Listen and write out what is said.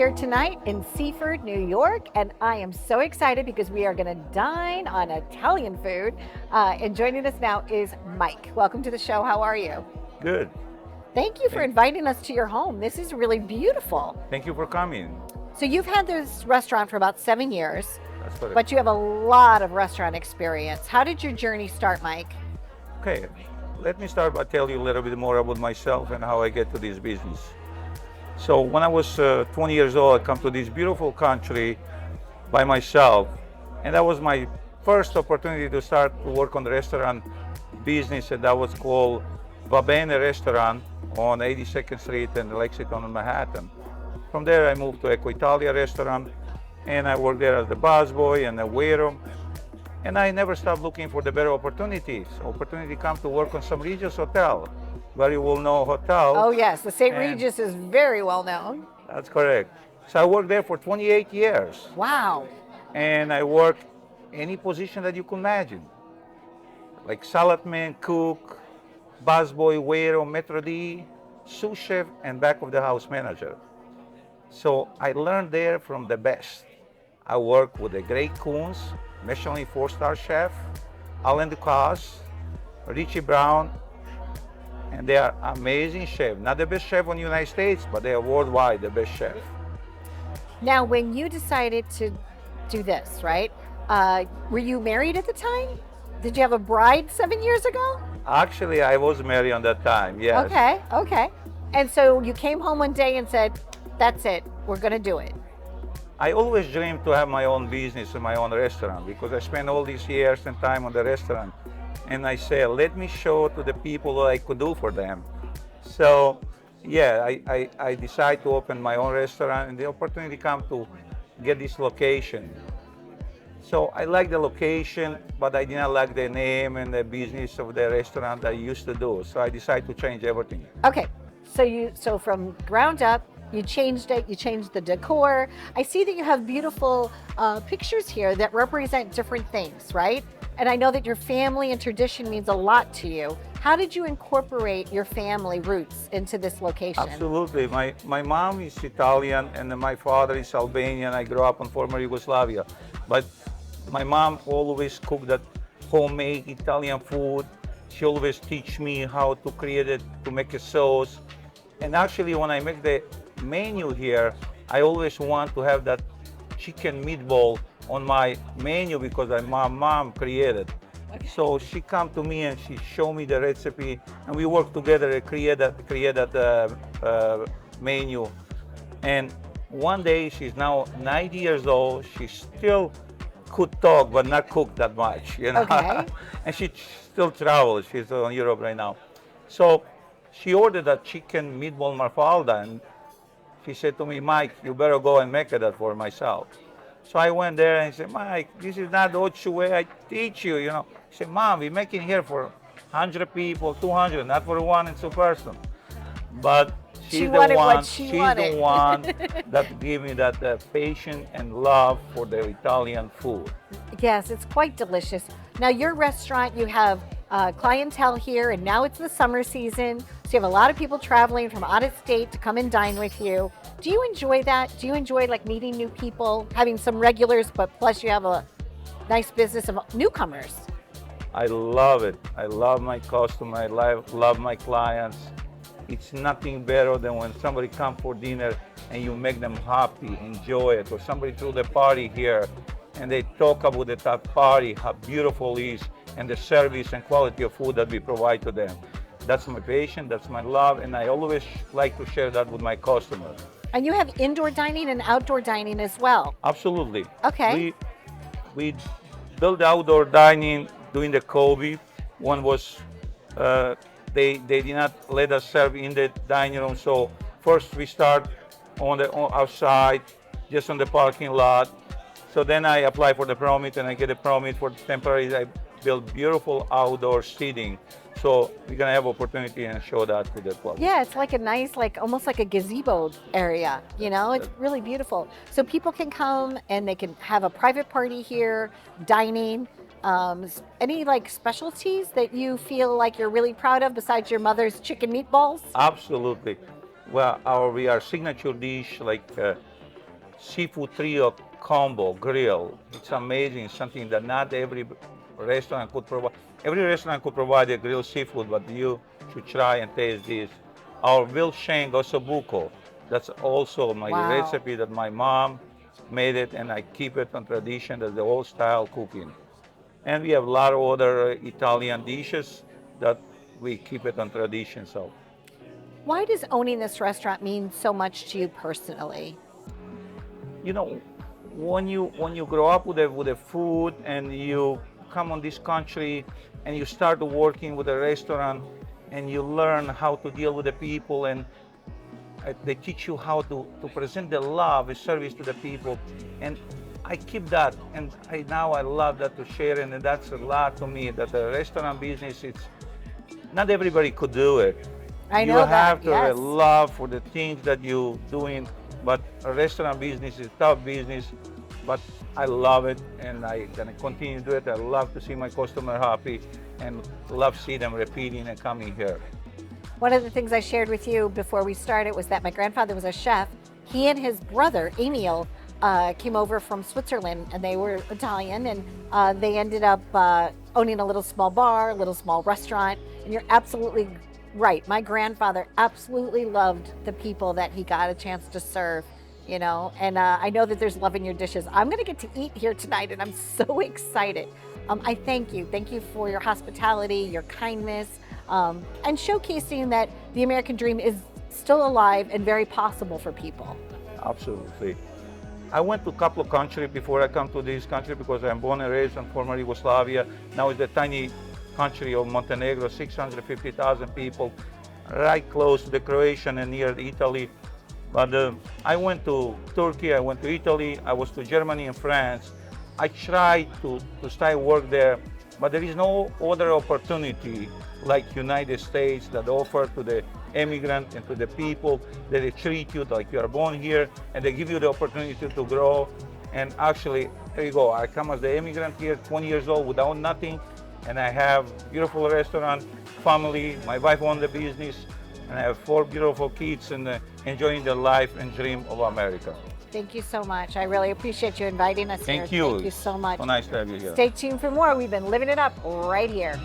here tonight in Seaford, New York, and I am so excited because we are going to dine on Italian food. And joining us now is Mike. Welcome to the show. How are you? Good. Thank you for inviting us to your home. This is really beautiful. Thank you for coming. So you've had this restaurant for about 7 years, That's correct. but you have a lot of restaurant experience. How did your journey start, Mike? Okay, let me start by telling you a little bit more about myself and how I get to this business. So when I was 20 years old, I come to this beautiful country by myself, and that was my first opportunity to start to work on the restaurant business, and that was called Va Bene Restaurant on 82nd Street in Lexington, Manhattan. From there, I moved to Eco Italia restaurant, and I worked there as the busboy and the waiter. And I never stopped looking for the better opportunities. Opportunity come to work on some Regis Hotel, very well-known hotel. Oh yes, the St. And- Regis is very well known. That's correct. So I worked there for 28 years, Wow. and I worked any position that you could imagine, like salad man, cook, busboy, waiter, maitre d', sous chef, and back of the house manager. So I learned there from the best. I worked with the great Coons, Michelin 4-star chef, Alain Ducasse, Richie Brown, and they are amazing chefs. Not the best chef in the United States, but they are worldwide the best chef. Now, when you decided to do this, right? Were you married at the time? Did you have a bride 7 years ago? Actually, I was married on that time, yes. Okay. And so you came home one day and said, that's it, we're gonna do it. I always dreamed to have my own business and my own restaurant because I spent all these years and time on the restaurant. And I said, let me show to the people what I could do for them. So, yeah, I decided to open my own restaurant, and the opportunity came to get this location. So I like the location, but I did not like the name and the business of the restaurant I used to do. So I decided to change everything. Okay, so from ground up, you changed it, you changed the decor. I see that you have beautiful pictures here that represent different things, right? And I know that your family and tradition means a lot to you. How did you incorporate your family roots into this location? Absolutely. My mom is Italian and my father is Albanian. I grew up in former Yugoslavia. But my mom always cooked that homemade Italian food. She always teach me how to create it, to make a sauce. And actually when I make the menu here, I always want to have that chicken meatball on my menu because my mom created. Okay. So she come to me and she show me the recipe, and we work together to create that menu. And one day, she's now 90 years old. She still could talk, but not cook that much, you know. Okay. And she still travels. She's in Europe right now. So she ordered a chicken meatball marfalda, and she said to me, Mike, you better go and make that for myself. So I went there and said, Mike, this is not the Ocho way I teach you, you know. She said, Mom, we're making here for 100 people, 200, not for one and two person. But she's the one that gave me that patience and love for the Italian food. Yes, it's quite delicious. Now your restaurant, you have clientele here, and now it's the summer season, so you have a lot of people traveling from out of state to come and dine with you. Do you enjoy that? Do you enjoy like meeting new people, having some regulars, but plus you have a nice business of newcomers? I love it. I love my customer. I love my clients. It's nothing better than when somebody comes for dinner and you make them happy, enjoy it, or somebody threw the party here and they talk about that party, how beautiful it is, and the service and quality of food that we provide to them. That's my passion, that's my love, and I always like to share that with my customers. And you have indoor dining and outdoor dining as well. Absolutely. Okay. We built outdoor dining during the COVID. One was, they did not let us serve in the dining room, so first we start on outside, just on the parking lot. So then I apply for the permit and I get a permit for temporary. I build beautiful outdoor seating. So we're gonna have opportunity and show that to the public. Yeah, it's like a nice, like almost like a gazebo area, you know, it's really beautiful. So people can come and they can have a private party here, dining. Any like specialties that you feel like you're really proud of besides your mother's chicken meatballs? Absolutely. Well, we are signature dish like seafood trio combo grill. It's amazing, something that not every restaurant could provide. Every restaurant could provide a grilled seafood, but you should try and taste this. Our Vilsheng ossobuco, that's also my Wow. recipe that my mom made it, and I keep it on tradition as the old style cooking. And we have a lot of other Italian dishes that we keep it on tradition. So, Why does owning this restaurant mean so much to you personally? you know, when you grow up with the food and you come on this country and you start working with a restaurant and you learn how to deal with the people, and they teach you how to present the love and service to the people, and I keep that, and now I love that to share, and that's a lot to me, that the restaurant business, it's not everybody could do it. I You know that, have to have yes. a love for the things that you doing, but a restaurant business is tough business, but I love it, and I gonna continue to do it. I love to see my customer happy, and love see them repeating and coming here. One of the things I shared with you before we started was that my grandfather was a chef. He and his brother, Emil, came over from Switzerland, and they were Italian, and they ended up owning a little small bar, a little small restaurant. And you're absolutely right. My grandfather absolutely loved the people that he got a chance to serve, you know, and I know that there's love in your dishes. I'm going to get to eat here tonight, and I'm so excited. I thank you. Thank you for your hospitality, your kindness, and showcasing that the American dream is still alive and very possible for people. Absolutely. I went to a couple of countries before I come to this country, because I'm born and raised in former Yugoslavia. Now it's the tiny country of Montenegro, 650,000 people, right close to the Croatian and near Italy. But I went to Turkey, I went to Italy, I was to Germany and France. I tried to stay work there, but there is no other opportunity like United States that offer to the immigrant and to the people, that they treat you like you are born here, and they give you the opportunity to grow. And actually, there you go. I come as the immigrant here, 20 years old, without nothing, and I have beautiful restaurant, family. My wife owned the business, and I have 4 beautiful kids, and enjoying the life and dream of America. Thank you so much. I really appreciate you inviting us here. Thank you. Thank you so much. So nice to have you here. Stay tuned for more. We've been living it up right here.